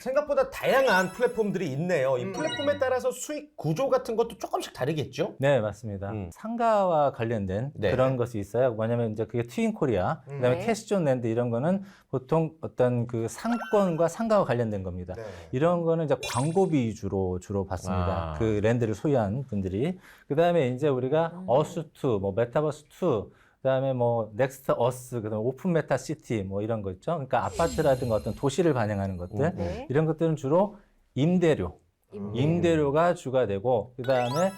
생각보다 다양한 플랫폼들이 있네요. 이 플랫폼에 따라서 수익 구조 같은 것도 조금씩 다르겠죠? 네, 맞습니다. 상가와 관련된 네. 그런 것이 있어요. 뭐냐면 이제 그게 트윈코리아, 그다음에 네. 캐시존랜드 이런 거는 보통 어떤 그 상권과 상가와 관련된 겁니다. 네. 이런 거는 이제 광고비 위주로 주로 받습니다. 아. 그 랜드를 소유한 분들이. 그다음에 이제 우리가 어스2, 뭐 메타버스2, 그다음에 뭐 넥스트 어스, 그다음에 오픈 메타 시티 뭐 이런 거 있죠. 그러니까 아파트라든가 어떤 도시를 반영하는 것들. 네. 이런 것들은 주로 임대료가 주가 되고 그다음에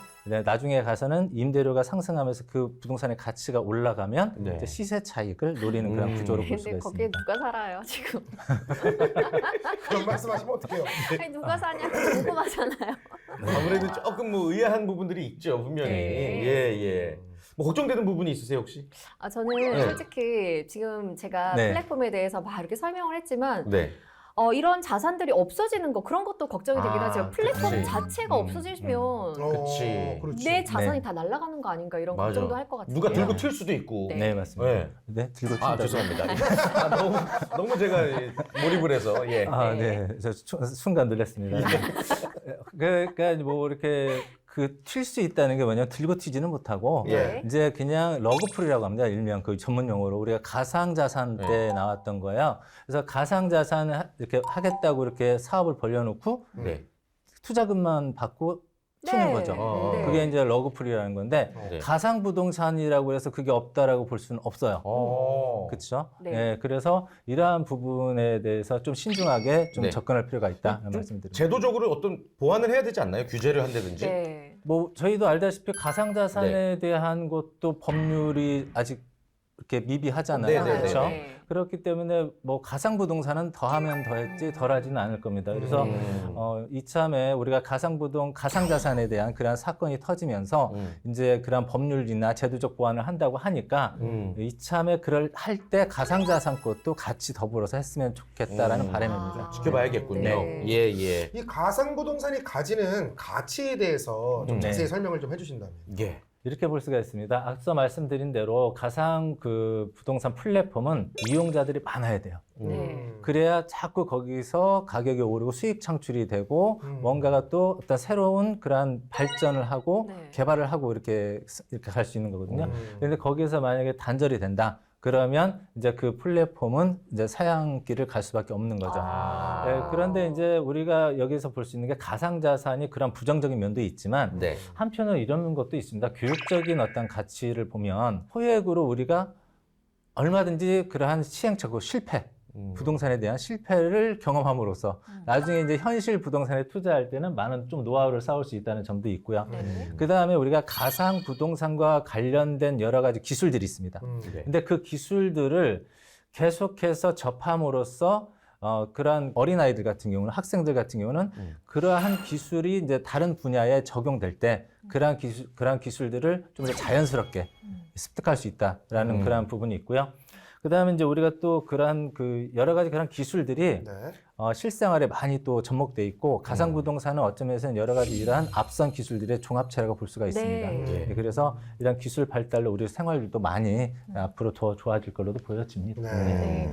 나중에 가서는 임대료가 상승하면서 그 부동산의 가치가 올라가면 네. 이제 시세 차익을 노리는 그런 구조로 볼 수가 근데 거기에 있습니다. 누가 살아요 지금? 그런 말씀하시면 어떡해요? 아니 누가 사냐 궁금하잖아요. 아무래도 조금 뭐 의아한 부분들이 있죠, 분명히. 네. 예. 뭐 걱정되는 부분이 있으세요, 혹시? 아 저는 네. 솔직히 지금 제가 네. 플랫폼에 대해서 막 이렇게 설명을 했지만 네. 이런 자산들이 없어지는 거 그런 것도 걱정이 되긴 아, 하죠. 플랫폼 그치. 자체가 없어지면 그치. 그렇지. 내 자산이 네. 다 날아가는 거 아닌가 이런 맞아. 걱정도 할 것 같아요. 누가 들고 튈 수도 있고. 네. 네, 맞습니다. 네. 네, 들고 아, 튄다고. 죄송합니다. 너무 제가 몰입을 해서, 예. 아, 네. 네. 저 순간 놀랐습니다. 그러니까 뭐 이렇게 그 튈 수 있다는 게 뭐냐면 들고 튀지는 못하고 예. 이제 그냥 러그풀이라고 합니다. 일명 그 전문 용어로 우리가 가상자산 때 네. 나왔던 거예요. 그래서 가상자산을 이렇게 하겠다고 이렇게 사업을 벌려놓고 네. 투자금만 받고 튀는 네. 거죠. 네. 그게 이제 러그풀이라는 건데 네. 가상부동산이라고 해서 그게 없다라고 볼 수는 없어요. 그렇죠? 네. 네. 그래서 이러한 부분에 대해서 좀 신중하게 좀 네. 접근할 필요가 있다. 좀 말씀드립니다. 제도적으로 어떤 보완을 해야 되지 않나요? 규제를 한다든지. 네. 뭐 저희도 알다시피 가상자산에 대한 것도 법률이 아직 이렇게 미비하잖아요. 네, 네, 그렇죠? 네. 그렇기 때문에 뭐 가상부동산은 더하면 더했지 덜하지는 않을 겁니다. 그래서 이참에 우리가 가상자산에 대한 그러한 사건이 터지면서 이제 그런 법률이나 제도적 보완을 한다고 하니까 이참에 그럴 할 때 가상자산 것도 같이 더불어서 했으면 좋겠다라는 바람입니다. 지켜봐야겠군요. 네. 예. 이 가상 부동산이 가지는 가치에 대해서 좀 네. 자세히 설명을 좀 해주신다면. 예. 이렇게 볼 수가 있습니다. 앞서 말씀드린 대로 가상 그 부동산 플랫폼은 이용자들이 많아야 돼요. 네. 그래야 자꾸 거기서 가격이 오르고 수익 창출이 되고 뭔가가 또 어떤 새로운 그러한 발전을 하고 네. 개발을 하고 이렇게 갈 수 있는 거거든요. 그런데 거기에서 만약에 단절이 된다. 그러면 이제 그 플랫폼은 이제 사양길을 갈 수밖에 없는 거죠. 아. 네, 그런데 이제 우리가 여기서 볼 수 있는 게 가상자산이 그런 부정적인 면도 있지만 네. 한편으로 이런 것도 있습니다. 교육적인 어떤 가치를 보면 소액으로 우리가 얼마든지 그러한 시행착오 실패, 부동산에 대한 실패를 경험함으로써 나중에 이제 현실 부동산에 투자할 때는 많은 좀 노하우를 쌓을 수 있다는 점도 있고요. 네. 그 다음에 우리가 가상 부동산과 관련된 여러 가지 기술들이 있습니다. 네. 근데 그 기술들을 계속해서 접함으로써 그러한 어린아이들 같은 경우는 학생들 같은 경우는 그러한 기술이 이제 다른 분야에 적용될 때 그러한 기술들을 좀 더 자연스럽게 습득할 수 있다라는 그러한 부분이 있고요. 그다음에 이제 우리가 또 그러한 그 여러 가지 그런 기술들이 네. 실생활에 많이 또 접목돼 있고 가상 부동산은 어쩌면서 여러 가지 이러한 앞선 기술들의 종합체라고 볼 수가 있습니다. 네. 네, 그래서 이런 기술 발달로 우리 생활도 많이 앞으로 더 좋아질 걸로도 보여집니다. 네. 네.